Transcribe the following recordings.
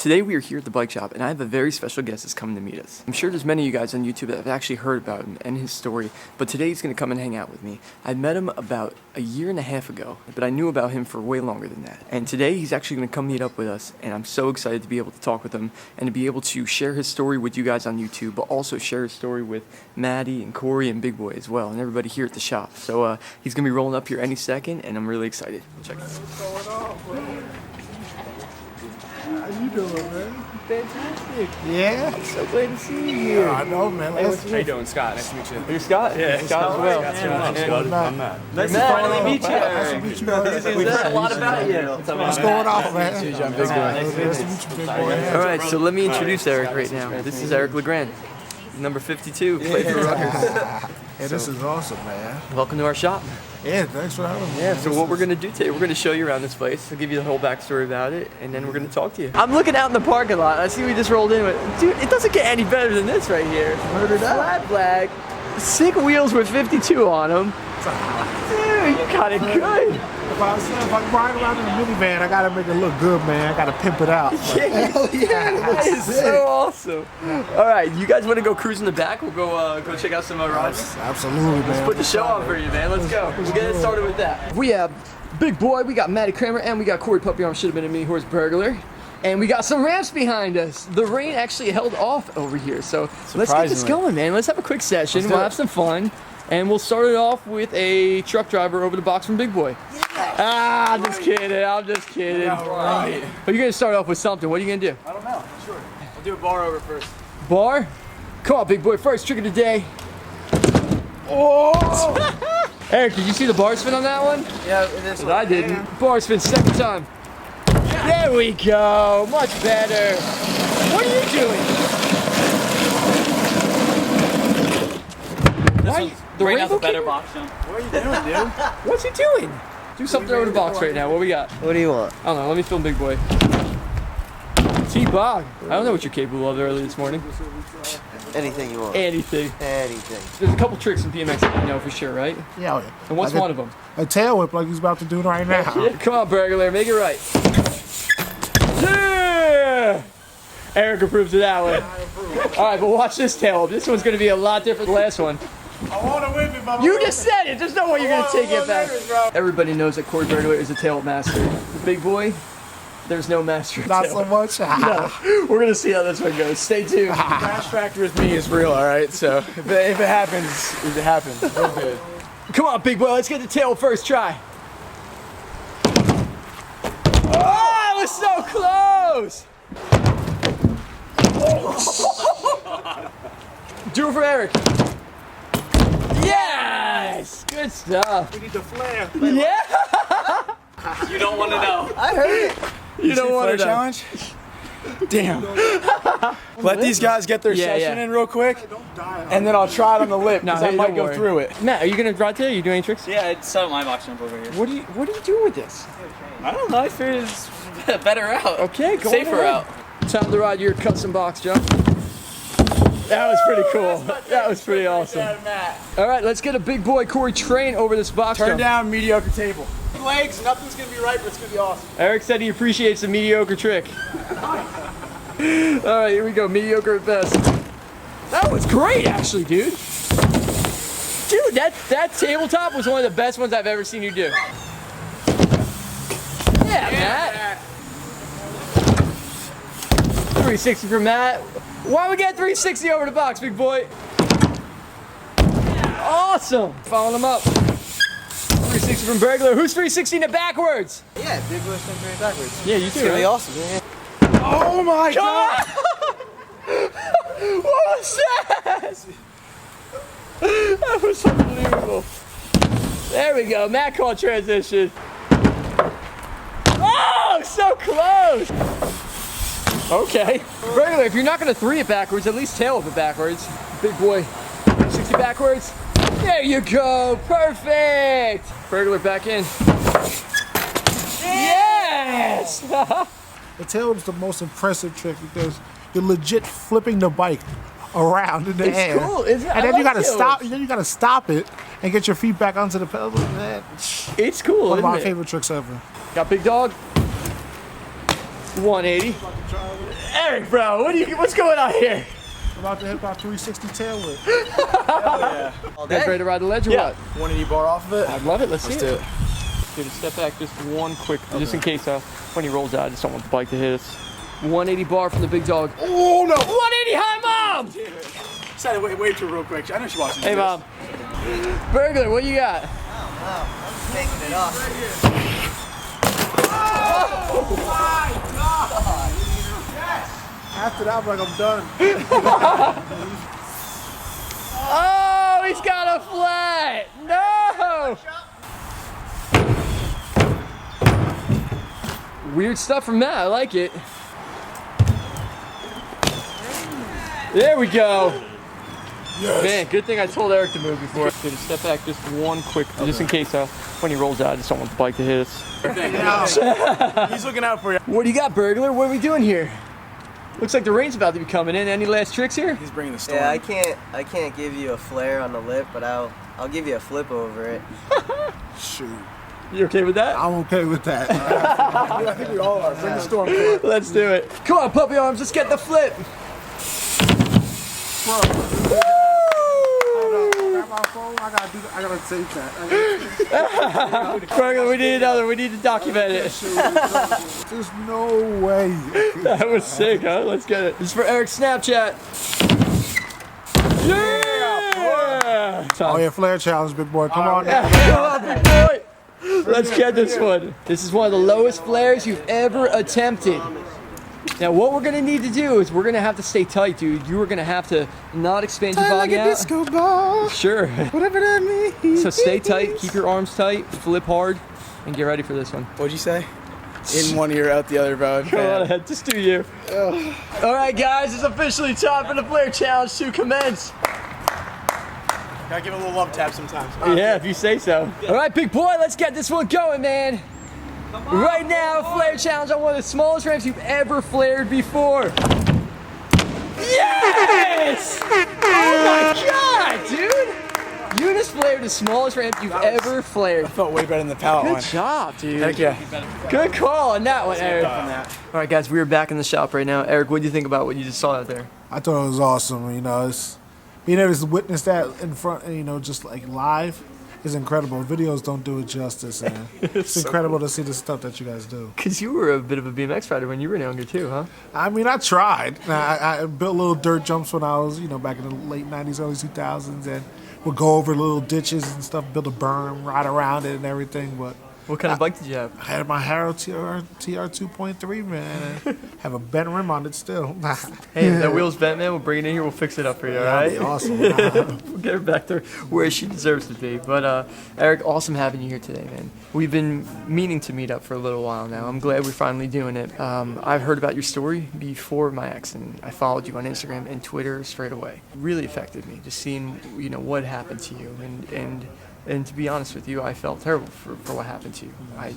Today we are here at the bike shop, and I have a very special guest that's coming to meet us. I'm sure there's many of you guys on YouTube that have actually heard about him and his story, but today he's going to come and hang out with me. I met him about a year and a half ago, but I knew about him for way longer than that. And today he's actually going to come meet up with us, and I'm so excited to be able to talk with him and to be able to share his story with you guys on YouTube, but also share his story with Maddie and Cory and Big Boy as well, and everybody here at the shop. So he's going to be rolling up here any second, and I'm really excited. Check it out. What's going on, bro? How you doing, man? Fantastic. Yeah? I'm so glad to see you here. I know, man. How you doing, Scott? Nice to meet you. You're Scott? Yeah, Scott as well. I'm Matt. Nice to finally meet you. Nice to meet you. We've heard a lot about you. What's going on, man? I'm Big Boy. Nice to meet you, Big Boy. All right, so let me introduce Eric right now. This is Eric Legrand, number 52, played for Rutgers. Yeah, this is awesome, man. Welcome to our shop. Yeah, thanks for having me. Yeah, so what we're going to do today, we're going to show you around this place. I'll give you the whole backstory about it, and then we're going to talk to you. I'm looking out in the parking lot. I see we just rolled in with, dude, it doesn't get any better than this right here. Flat black, 6 wheels with 52 on them. Dude, you got it good. If I'm riding around in a minivan, I gotta make it look good, man. I gotta pimp it out. Hell yeah, that is so awesome. All right, you guys want to go cruise in the back? We'll go check out some rides. Absolutely, man. Let's put the show on for you, man. Let's go. We'll get it started with that. We have Big Boy, we got Maddie Cranmer, and we got Cory Puppy Arm, should have been a mini horse burglar. And we got some ramps behind us. The rain actually held off over here, so let's get this going, man. Let's have a quick session. We'll have some fun. And we'll start it off with a truck driver over the box from Big Boy. Yeah. I'm just kidding. I'm just kidding. Yeah, right. But you're going to start off with something. What are you going to do? I don't know. Sure. I'll do a bar over first. Bar? Come on, Big Boy. First trick of the day. Oh! Eric, did you see the bar spin on that one? Yeah, it is. I didn't. Bar spin, second time. Yeah. There we go. Much better. What are you doing? Why? The Right now, rainbow the better kicker? box jump. What are you doing, dude? What's he doing? Do something over the box right now. What we got? What do you want? I don't know. Let me film Big Boy. T-Bog. I don't know what you're capable of early this morning. Anything you want. Anything. Anything. There's a couple tricks in BMX that you know for sure, right? Yeah, And what's like one of them? A tail whip like he's about to do right now. Yeah, come on, burglar. Make it right. Yeah! Eric approves of that one. All right, but watch this tail whip. This one's going to be a lot different than the last one. I want to whip it, but You just said it. There's no way you're going to take it back. bro. Everybody knows that Cory Burglar is a tail whip master. The Big Boy, there's no master. of Not tail so whip. much. No, we're going to see how this one goes. Stay tuned. Crash factor with me is real, all right? So if it happens, it happens. We're good. Come on, Big Boy. Let's get the tail first try. Oh, it was so close. Do it for Eric. Yes! Good stuff. We need the flare. Yeah! You don't want to know. I heard it. You don't want to know. challenge? Damn. Let these guys get their session in real quick, Don't die. and then I'll try it on the lip, because No, I hey, might don't go worry. through it. Matt, are you gonna ride today? Are you doing any tricks? Yeah, I set up my box jump over here. What are you doing with this? I don't know. I figured it's a better route. Okay, go Safer ahead. route. Time to ride your custom box jump. That was pretty cool. That was pretty awesome. All right, let's get a Big Boy Cory train over this box Turn jump. down mediocre table. Legs, nothing's gonna be right, but it's gonna be awesome. Eric said he appreciates the mediocre trick. All right, here we go. Mediocre at best. That was great, actually, dude. Dude, that tabletop was one of the best ones I've ever seen you do. Yeah, Matt. 360 for Matt. Why we get 360 over the box, Big Boy? Awesome. Following him up. 360 from Burglar. Who's 360ing it backwards? Yeah, big bush and three backwards. Yeah, you It's too. gonna be Right? awesome. Yeah. Oh my Come god! on! What was that? That was unbelievable. There we go. Matt caught transition. Oh, so close. Okay. Burglar, if you're not going to 3 it backwards, at least tail it backwards. Big Boy. 60 backwards. There you go. Perfect. Burglar back in. Yes! The tail whip's the most impressive trick because you're legit flipping the bike around in the It's air. cool, isn't it? And I then you like gotta tail stop. whips. Then you gotta stop it and get your feet back onto the pedal. Man, It's cool, one of isn't my it? favorite tricks ever. Got Big Dog. 180. Eric, bro, what's going on here? About to hit about 360 tail whip. Guys ready to ride the ledge or what? 180 bar off of it. I'd love it. Let's see do it. Dude, step back just one quick, just in case when he rolls out, I just don't want the bike to hit us. 180 bar from the big dog. Oh no! 180 high, mom! Said wait to real quick. I know she watching. Hey, mom. Burglar, what you got? I'm just making it up. After that, I'm like, I'm done. Oh, he's got a flat! No! Weird stuff from Matt, I like it. There we go. Yes. Man, good thing I told Eric to move before. Dude, step back just one quick, just in case when he rolls out, I just don't want the bike to hit us. He's looking out for you. What do you got, Burglar? What are we doing here? Looks like the rain's about to be coming in. Any last tricks here? He's bringing the storm. Yeah, I can't give you a flare on the lip, but I'll give you a flip over it. Shoot. You okay with that? I'm okay with that. I think we all are. Bring the storm. Let's do it. Come on, puppy arms, let's get the flip. Bro. Grab my phone. I gotta tape that. Burglar, we need another. We need to document it. There's no way. That was sick, huh? Let's get it. This is for Eric's Snapchat. Yeah! Oh yeah, flare challenge, big boy. Come on. Come on, big boy. Let's get this one. This is one of the lowest flares you've ever attempted. Now, what we're gonna need to do is we're gonna have to stay tight, dude. You are gonna have to not expand your body out. Disco ball. Sure. Whatever that means. So stay tight, keep your arms tight, flip hard, and get ready for this one. What'd you say? In one ear, out the other, bro. Come on ahead, just do you. All right, guys, it's officially time for the flare challenge to commence. Gotta give a little love tap sometimes. Yeah, if you say so. All right, big boy, let's get this one going, man. Right now, flare challenge on one of the smallest ramps you've ever flared before. Yes! Oh my God, dude! You just flared the smallest ramp you've ever flared. I felt way better than the pallet one. Good job, dude. Heck yeah. Good call on that one, Eric. All right, guys, we are back in the shop right now. Eric, what do you think about what you just saw out there? I thought it was awesome. You know, it's being able to witness that in front, you know, just like live is incredible. Videos don't do it justice, and it's incredible to see the stuff that you guys do. Because you were a bit of a BMX rider when you were younger too, huh? I mean, I tried. I built little dirt jumps when I was, you know, back in the late 90s, early 2000s, and would go over little ditches and stuff, build a berm, ride around it and everything, but What kind of bike did you have? I had my Harrow TR 2.3, man. And have a bent rim on it still. Hey, if that wheel's bent, man, we'll bring it in here. We'll fix it up for you, all right? That'd be awesome. We'll get her back there where she deserves to be. But, Eric, awesome having you here today, man. We've been meaning to meet up for a little while now. I'm glad we're finally doing it. I've heard about your story before my accident. I followed you on Instagram and Twitter straight away. Really affected me, just seeing, you know, what happened to you. And to be honest with you, I felt terrible for what happened to you. I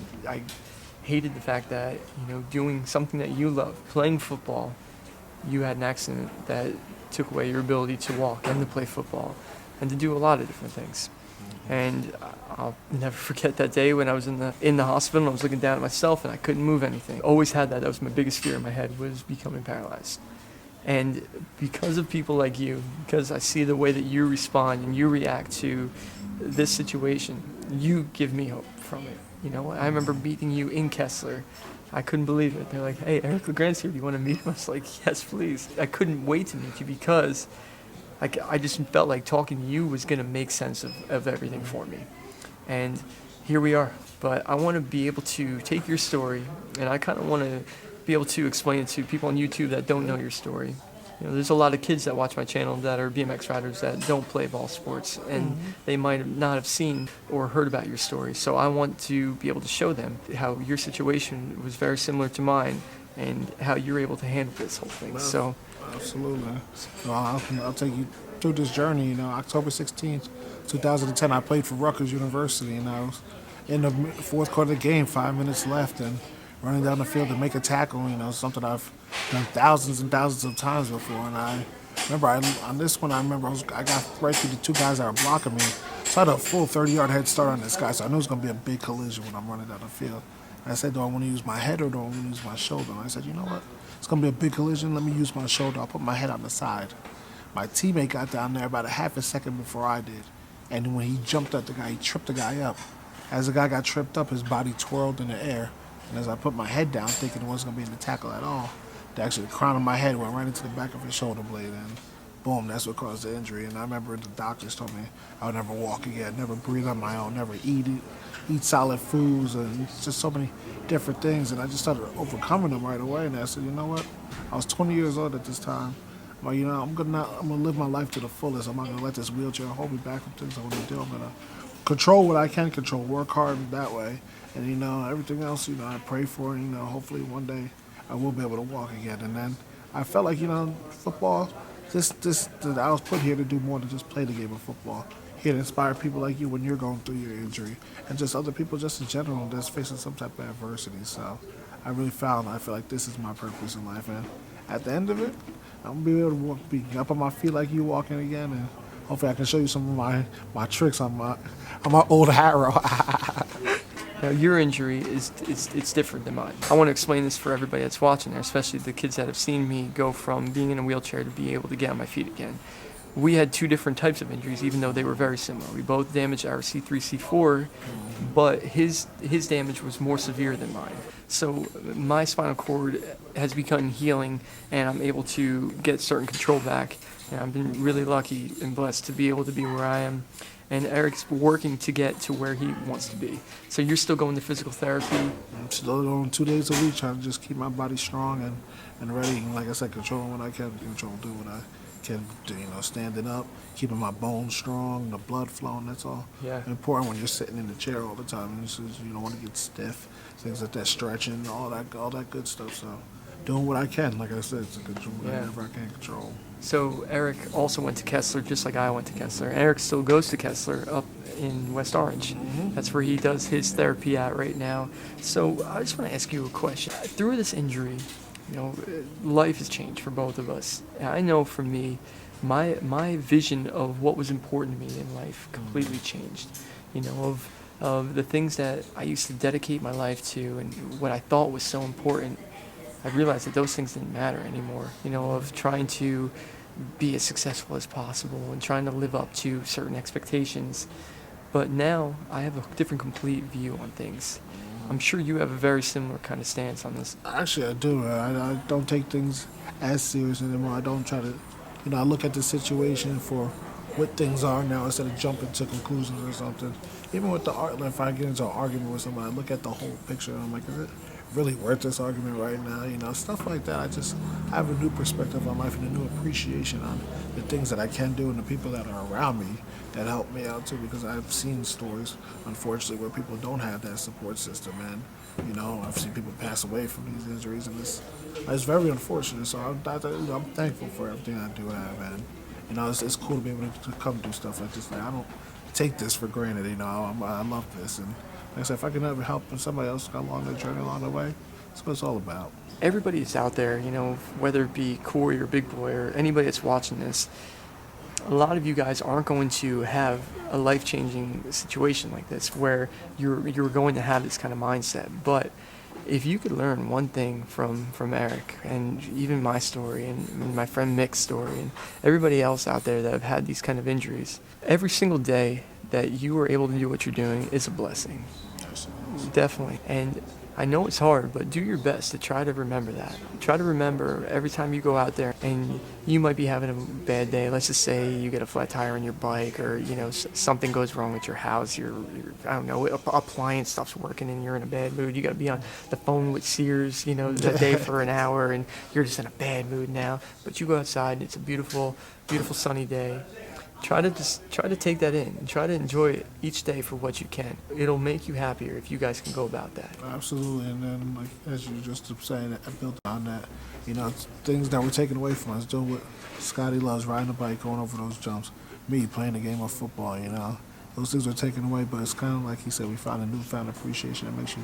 hated the fact that, you know, doing something that you love, playing football, you had an accident that took away your ability to walk and to play football and to do a lot of different things. And I'll never forget that day when I was in the hospital and I was looking down at myself and I couldn't move anything. Always had that. That was my biggest fear in my head, was becoming paralyzed. And because of people like you, because I see the way that you respond and you react to this situation, you give me hope from it. You know, I remember meeting you in Kessler. I couldn't believe it. They're like, hey, Eric Legrand's here. Do you want to meet him? I was like, yes, please. I couldn't wait to meet you because I just felt like talking to you was going to make sense of everything for me. And here we are. But I want to be able to take your story, and I kind of want to be able to explain it to people on YouTube that don't know your story. You know, there's a lot of kids that watch my channel that are BMX riders that don't play ball sports, and they might not have seen or heard about your story. So I want to be able to show them how your situation was very similar to mine and how you're able to handle this whole thing. So, absolutely. Well, I'll take you through this journey. You know, October 16th, 2010, I played for Rutgers University, and I was in the fourth quarter of the game, 5 minutes left, and running down the field to make a tackle, you know, something I've done thousands and thousands of times before. And I remember on this one, I got right through the two guys that were blocking me. So I had a full 30-yard head start on this guy, so I knew it was going to be a big collision when I'm running down the field. I said, do I want to use my head or do I want to use my shoulder? And I said, you know what? It's going to be a big collision. Let me use my shoulder. I'll put my head on the side. My teammate got down there about a half a second before I did. And when he jumped at the guy, he tripped the guy up. As the guy got tripped up, his body twirled in the air. And as I put my head down, thinking it wasn't going to be in the tackle at all, the crown of my head went right into the back of his shoulder blade. And boom, that's what caused the injury. And I remember the doctors told me I would never walk again, never breathe on my own, never eat solid foods, and just so many different things. And I just started overcoming them right away. And I said, you know what? I was 20 years old at this time. I'm like, I'm gonna live my life to the fullest. I'm not gonna let this wheelchair hold me back from things I want to do. I'm gonna control what I can control, work hard that way, and everything else. I pray for. Hopefully one day I will be able to walk again. And then I felt like football. That I was put here to do more than just play the game of football. Here to inspire people like you when you're going through your injury, and just other people just in general that's facing some type of adversity. So I feel like this is my purpose in life, and at the end of it, I'm gonna be able to be up on my feet like you walking again, and hopefully I can show you some of my tricks on my old harrow. Now, your injury it's different than mine. I want to explain this for everybody that's watching there, especially the kids that have seen me go from being in a wheelchair to being able to get on my feet again. We had two different types of injuries, even though they were very similar. We both damaged our C3, C4, but his damage was more severe than mine. So my spinal cord has begun healing, and I'm able to get certain control back. And I've been really lucky and blessed to be able to be where I am. And Eric's working to get to where he wants to be. So you're still going to physical therapy? I'm still going 2 days a week, trying to just keep my body strong and ready. And like I said, controlling what I can control, do what I can do, standing up, keeping my bones strong, the blood flowing. That's all important when you're sitting in the chair all the time. And you don't want to get stiff, things like that, stretching, all that good stuff. So doing what I can, like I said, to control whatever I can control. So Eric also went to Kessler, just like I went to Kessler. Eric still goes to Kessler up in West Orange. Mm-hmm. That's where he does his therapy at right now. So I just want to ask you a question. Through this injury, life has changed for both of us. I know for me, my vision of what was important to me in life completely changed. Of the things that I used to dedicate my life to and what I thought was so important, I realized that those things didn't matter anymore. Of trying to be as successful as possible and trying to live up to certain expectations. But now I have a different complete view on things. I'm sure you have a very similar kind of stance on this. Actually, I do. I don't take things as serious anymore. I don't try to, I look at the situation for what things are now instead of jumping to conclusions or something. Even with the art, if I get into an argument with somebody, I look at the whole picture and I'm like, is it really worth this argument right now? Stuff like that. I have a new perspective on life and a new appreciation on the things that I can do and the people that are around me that help me out too, because I've seen stories, unfortunately, where people don't have that support system, and I've seen people pass away from these injuries, and it's very unfortunate. So I'm thankful for everything I do have, and it's cool to be able to come do stuff like this. Like, I don't take this for granted. I love this, and like I said, if I can ever help somebody else along their journey along the way, that's what it's all about. Everybody that's out there, whether it be Cory or Big Boy or anybody that's watching this, a lot of you guys aren't going to have a life-changing situation like this where you're going to have this kind of mindset. But if you could learn one thing from Eric and even my story and my friend Mick's story and everybody else out there that have had these kind of injuries, every single day that you are able to do what you're doing is a blessing. Definitely. And I know it's hard, but do your best to try to remember that. Try to remember every time you go out there and you might be having a bad day. Let's just say you get a flat tire on your bike, or something goes wrong with your house. I don't know, appliance stops working and you're in a bad mood. You got to be on the phone with Sears, that day for an hour, and you're just in a bad mood now. But you go outside and it's a beautiful, beautiful sunny day. Try to take that in and try to enjoy it each day for what you can. It'll make you happier if you guys can go about that. Absolutely, and then as you just saying, I built on that. Things that were taken away from us. Doing what Scotty loves, riding a bike, going over those jumps. Me playing the game of football. Those things were taken away, but it's kind of like he said, we found a newfound appreciation that makes you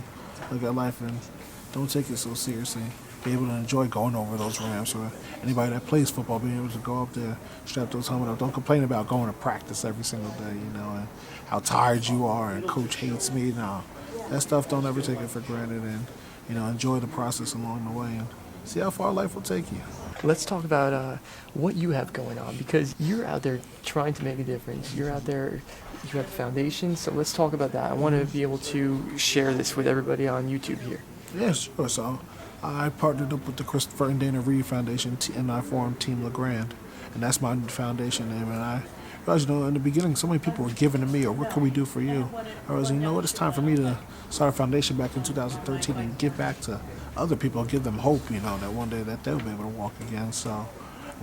look at life and don't take it so seriously. Be able to enjoy going over those ramps, or anybody that plays football, being able to go up there, strap those helmets up. Don't complain about going to practice every single day, and how tired you are and coach hates me. No, that stuff, don't ever take it for granted, and enjoy the process along the way, and see how far life will take you. Let's talk about what you have going on, because you're out there trying to make a difference. You're out there, you have a foundation, so let's talk about that. I want to be able to share this with everybody on YouTube here. Yeah, sure. So I partnered up with the Christopher and Dana Reed Foundation, and I formed Team Legrand, and that's my foundation name. And I realized, in the beginning, so many people were giving to me, or what can we do for you? I was, what, it's time for me to start a foundation back in 2013 and give back to other people, give them hope, that one day that they'll be able to walk again. So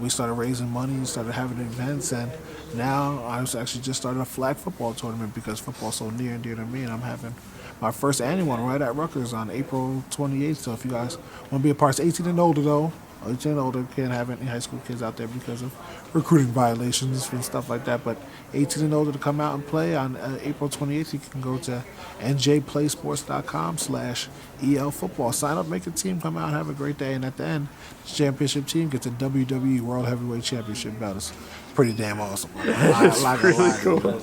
we started raising money, started having events, and now I was actually just started a flag football tournament because football's so near and dear to me, and I'm having my first annual one right at Rutgers on April 28th. So if you guys want to be a part, it's 18 and older though. 18 and older, can't have any high school kids out there because of recruiting violations and stuff like that. But 18 and older to come out and play on April 28th, you can go to njplaysports.com/EL football. Sign up, make a team, come out, have a great day. And at the end, the championship team gets a WWE World Heavyweight Championship belt. It's pretty damn awesome. It's really cool.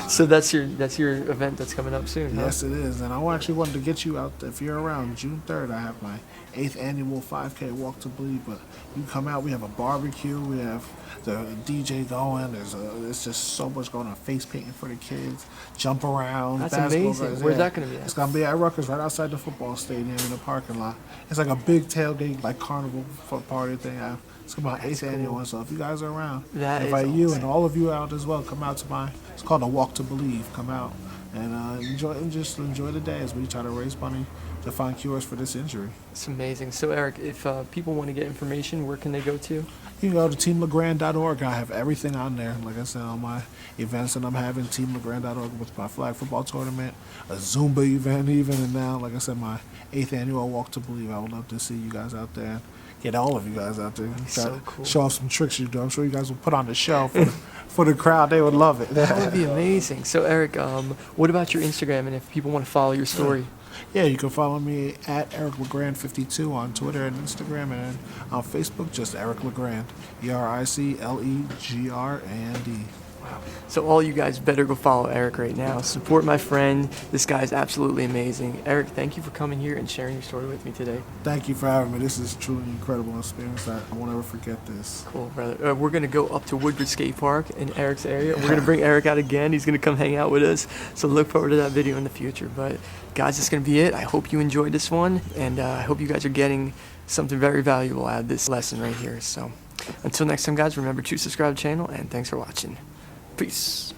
So that's your event that's coming up soon, huh? Yes, it is. And I actually wanted to get you out, if you're around June 3rd, I have my 8th annual 5K Walk to Bleed. But you come out, we have a barbecue, we have the DJ going, there's just so much going on, face painting for the kids, jump around. That's amazing. Guys, Where's that going to be at? It's going to be at Rutgers, right outside the football stadium in the parking lot. It's like a big tailgate, like carnival party thing. It's my 8th annual one, so if you guys are around, that invite is you awesome. and all of you out as well. Come out to it's called a Walk to Believe. Come out and enjoy the day as we try to raise money to find cures for this injury. It's amazing. So Eric, if people want to get information, where can they go to? You can go to teamlegrand.org. I have everything on there. Like I said, all my events that I'm having, teamlegrand.org with my flag football tournament, a Zumba event even, and now, like I said, my 8th annual Walk to Believe. I would love to see you guys out there. Get all of you guys out there. So cool. Show off some tricks you do. I'm sure you guys will put on the show for the crowd. They would love it. That would be amazing. So Eric, what about your Instagram, and if people want to follow your story? Yeah, you can follow me at Eric Legrand 52 on Twitter and Instagram, and on Facebook, just Eric Legrand, EricLegrand. So all you guys better go follow Eric right now. Support my friend. This guy's absolutely amazing. Eric, thank you for coming here and sharing your story with me today. Thank you for having me. This is truly an incredible experience. I won't ever forget this. Cool, brother. We're going to go up to Woodbridge Skate Park in Eric's area. We're going to bring Eric out again. He's going to come hang out with us. So look forward to that video in the future. But guys, that's going to be it. I hope you enjoyed this one, and I hope you guys are getting something very valuable out of this lesson right here. So until next time, guys, remember to subscribe to the channel, and thanks for watching. Peace.